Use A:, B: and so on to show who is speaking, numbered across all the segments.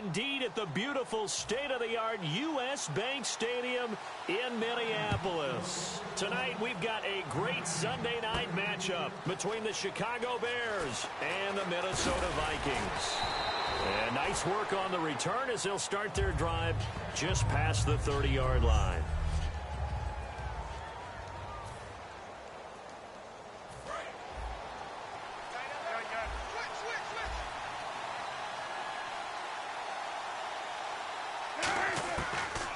A: indeed at the beautiful state-of-the-art U.S. Bank Stadium in Minneapolis. Tonight we've got a great Sunday night matchup between the Chicago Bears and the Minnesota Vikings. And nice work on the return as they'll start their drive just past the 30-yard line.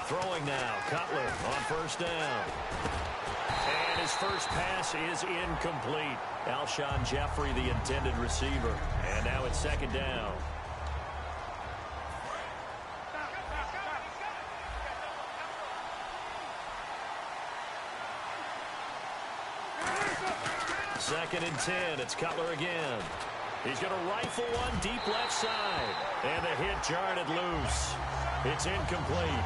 A: Throwing now, Cutler on first down. And his first pass is incomplete. Alshon Jeffrey, the intended receiver. And now it's second down. Second and 10, it's Cutler again. He's going to rifle one deep left side. And the hit jarred it loose. It's incomplete.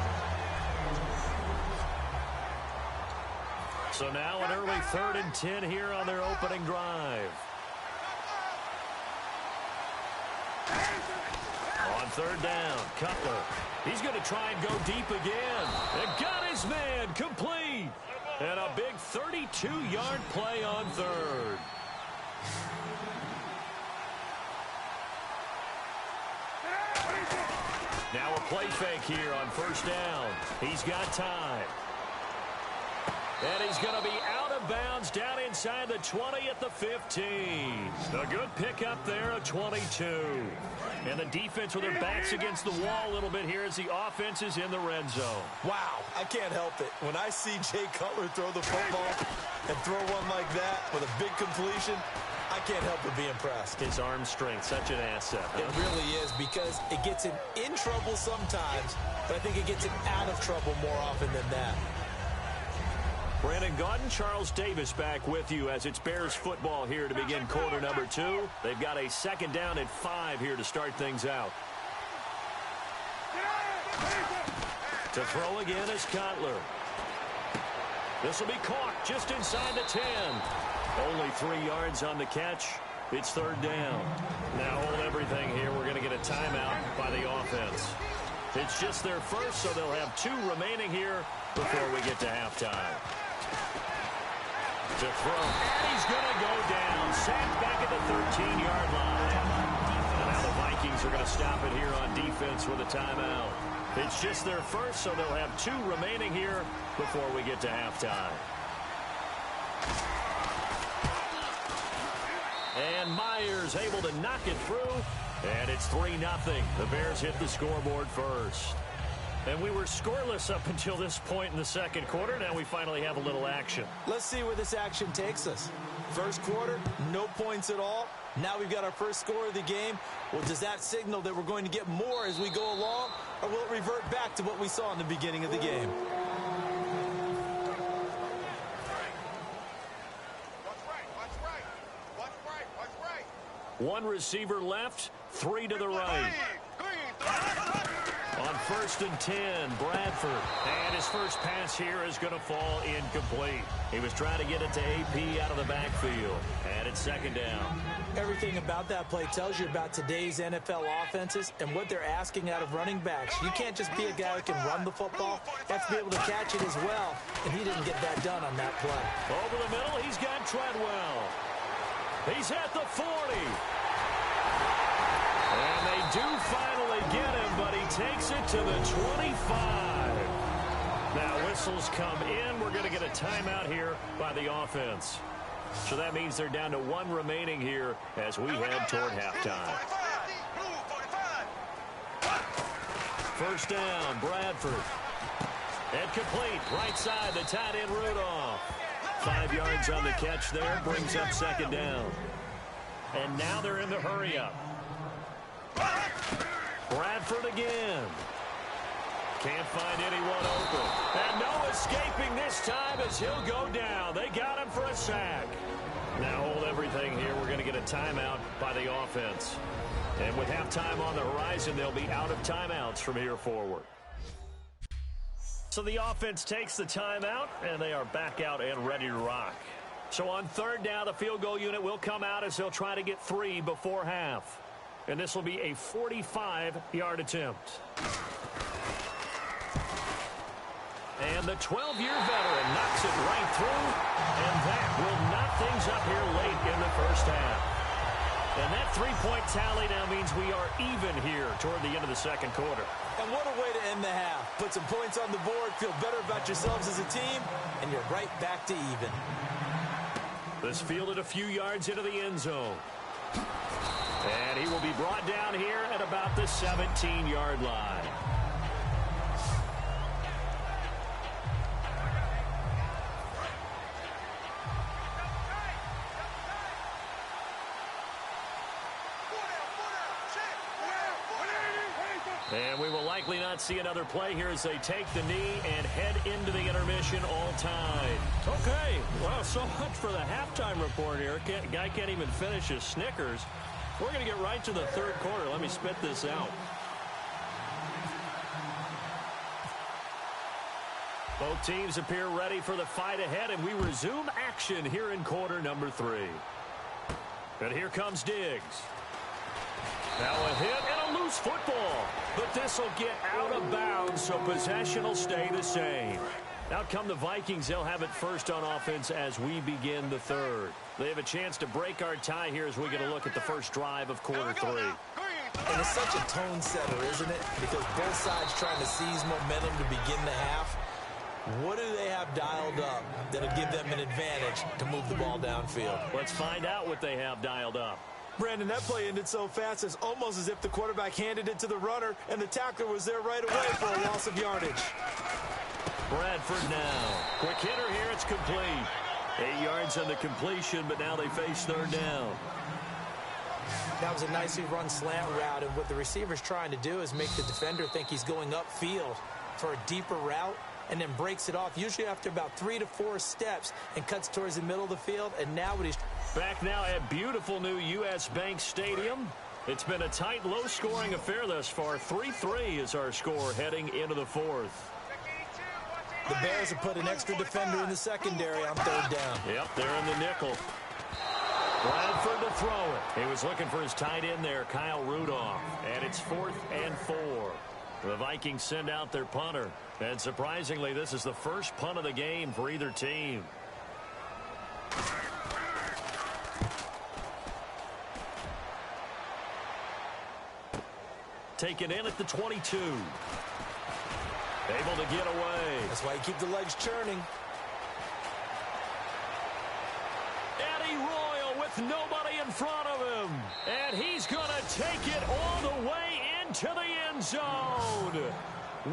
A: So now an early 3rd and 10 here on their opening drive. On third down, Cutler. He's going to try and go deep again. And got his man complete. And a big 32-yard play on third. Now a play fake here on first down. He's got time. And he's going to be out of bounds down inside the 20 at the 15. A good pickup there, a 22. And the defense with their backs against the wall a little bit here as the offense is in the red zone.
B: Wow, I can't help it. When I see Jay Cutler throw the football and throw one like that with a big completion, I can't help but be impressed.
A: His arm strength, such an asset. Huh?
B: It really is, because it gets him in trouble sometimes, but I think it gets him out of trouble more often than that.
A: Brandon Gaudin, Charles Davis back with you as it's Bears football here to begin quarter number 2. They've got a second down at 5 here to start things out. To throw again is Cutler. This will be caught just inside the 10. Only 3 yards on the catch. It's third down. Now hold everything here. We're going to get a timeout by the offense. It's just their first, so they'll have 2 remaining here before we get to halftime. To throw, and he's going to go down. Sacked back at the 13-yard line. And now the Vikings are going to stop it here on defense with a timeout. It's just their first, so they'll have 2 remaining here before we get to halftime. And Myers able to knock it through. And it's 3-0. The Bears hit the scoreboard first. And we were scoreless up until this point in the second quarter. Now we finally have a little action.
B: Let's see where this action takes us. First quarter, no points at all. Now we've got our first score of the game. Well, does that signal that we're going to get more as we go along? Or will it revert back to what we saw in the beginning of the game?
A: One receiver left, 3 to the right. On first and 10, Bradford. And his first pass here is going to fall incomplete. He was trying to get it to AP out of the backfield. And it's second down.
B: Everything about that play tells you about today's NFL offenses and what they're asking out of running backs. You can't just be a guy who can run the football. You have to be able to catch it as well. And he didn't get that done on that play.
A: Over the middle, he's got Treadwell. He's at the 40. And they do finally get him, but he takes it to the 25. Now whistles come in. We're going to get a timeout here by the offense. So that means they're down to 1 remaining here as we head toward halftime. First down, Bradford. And complete, right side, the tight end Rudolph. 5 yards on the catch there, brings up second down. And now they're in the hurry-up. Bradford again. Can't find anyone open. And no escaping this time as he'll go down. They got him for a sack. Now hold everything here. We're going to get a timeout by the offense. And with halftime on the horizon, they'll be out of timeouts from here forward. So the offense takes the timeout, and they are back out and ready to rock. So on third down, the field goal unit will come out as they'll try to get 3 before half. And this will be a 45-yard attempt. And the 12-year veteran knocks it right through, and that will knock things up here late in the first half. And that three-point tally now means we are even here toward the end of the second quarter.
B: And what a way to end the half. Put some points on the board, feel better about yourselves as a team, and you're right back to even.
A: This fielded a few yards into the end zone. And he will be brought down here at about the 17-yard line. And we will likely not see another play here as they take the knee and head into the intermission all tied.
C: Okay, well, so much for the halftime report here. Guy can't even finish his Snickers. We're going to get right to the third quarter. Let me spit this out.
A: Both teams appear ready for the fight ahead, and we resume action here in quarter number 3. And here comes Diggs. Now a hit and a loose football. But this will get out of bounds, so possession will stay the same. Out come the Vikings. They'll have it first on offense as we begin the third. They have a chance to break our tie here as we get a look at the first drive of quarter 3.
B: And it's such a tone setter, isn't it? Because both sides trying to seize momentum to begin the half. What do they have dialed up that'll give them an advantage to move the ball downfield?
A: Let's find out what they have dialed up.
B: Brandon, that play ended so fast, it's almost as if the quarterback handed it to the runner and the tackler was there right away for a loss of yardage.
A: Bradford now. Quick hitter here, it's complete. 8 yards on the completion, but now they face third down.
B: That was a nicely run slant route, and what the receiver's trying to do is make the defender think he's going upfield for a deeper route, and then breaks it off, usually after about 3 to 4 steps, and cuts towards the middle of the field. And now what he's...
A: Back now at beautiful new U.S. Bank Stadium. It's been a tight, low-scoring affair thus far. 3-3 is our score heading into the fourth.
B: The Bears have put an extra defender in the secondary on third down.
A: Yep, they're in the nickel. Bradford to throw it. He was looking for his tight end there, Kyle Rudolph. And it's 4th and 4. The Vikings send out their punter. And surprisingly, this is the first punt of the game for either team. Taken in at the 22. Able to get away.
B: That's why you keep the legs churning.
A: Eddie Royal with nobody in front of him. And he's going to take it all the way into the end zone.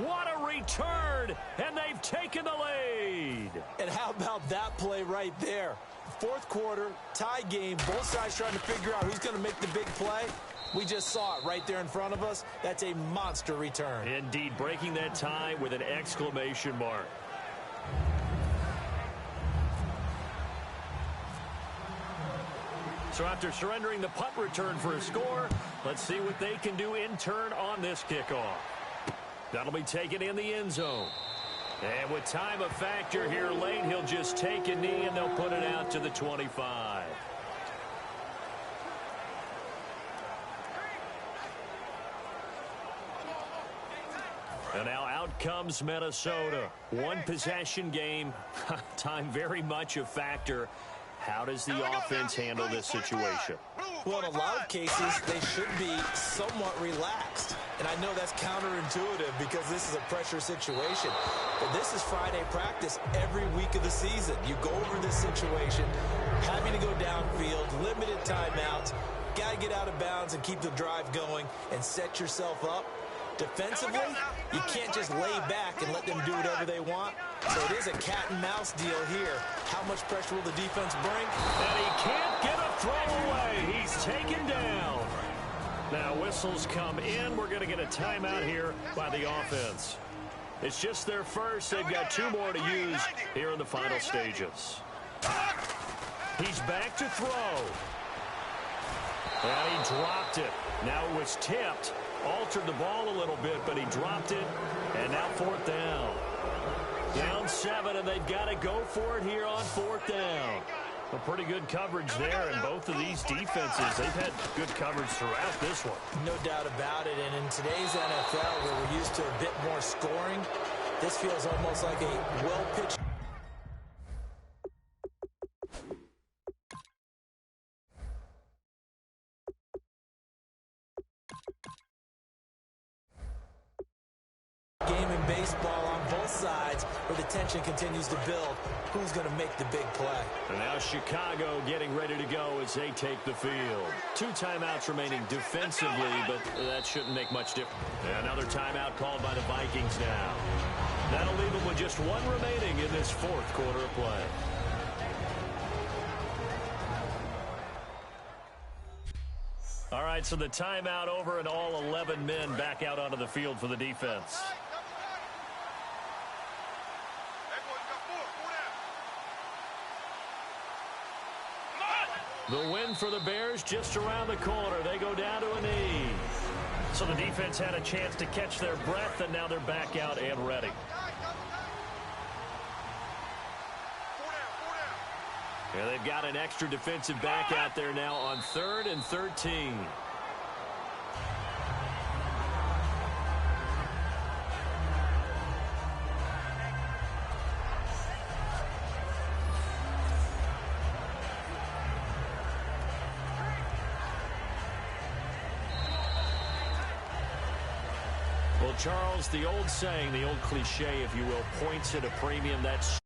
A: What a return, and they've taken the lead.
B: And how about that play right there? Fourth quarter, tie game, both sides trying to figure out who's going to make the big play. We just saw it right there in front of us. That's a monster return.
A: Indeed, breaking that tie with an exclamation mark. So after surrendering the punt return for a score, let's see what they can do in turn on this kickoff. That'll be taken in the end zone. And with time a factor here late, he'll just take a knee and they'll put it out to the 25. And now out comes Minnesota. One possession game. Time very much a factor. How does the offense handle this situation?
B: Well, in a lot of cases, they should be somewhat relaxed. And I know that's counterintuitive because this is a pressure situation. But this is Friday practice every week of the season. You go over this situation, having to go downfield, limited timeouts, got to get out of bounds and keep the drive going and set yourself up. Defensively, you can't just lay back and let them do whatever they want. So it is a cat-and-mouse deal here. How much pressure will the defense bring?
A: And he can't get a throw away. He's taken down. Now whistles come in. We're going to get a timeout here by the offense. It's just their first. They've got 2 more to use here in the final stages. He's back to throw. And he dropped it. Now it was tipped. Altered the ball a little bit, but he dropped it. And now 4th down. Down 7, and they've got to go for it here on 4th down. A pretty good coverage there, and both of these defenses, they've had good coverage throughout this one.
B: No doubt about it, and in today's NFL, where we're used to a bit more scoring, this feels almost like a well-pitched game in baseball on both sides, where the tension continues to build. Who's going to make the big play?
A: And now Chicago getting ready to go as they take the field. 2 timeouts remaining defensively, but that shouldn't make much difference. Another timeout called by the Vikings now. That'll leave them with just 1 remaining in this 4th quarter of play. All right, so the timeout over and all 11 men back out onto the field for the defense. The win for the Bears just around the corner. They go down to a knee. So the defense had a chance to catch their breath, and now they're back out and ready. And they've got an extra defensive back out there now on 3rd and 13. Well, Charles, the old saying, the old cliche, if you will, points at a premium. That's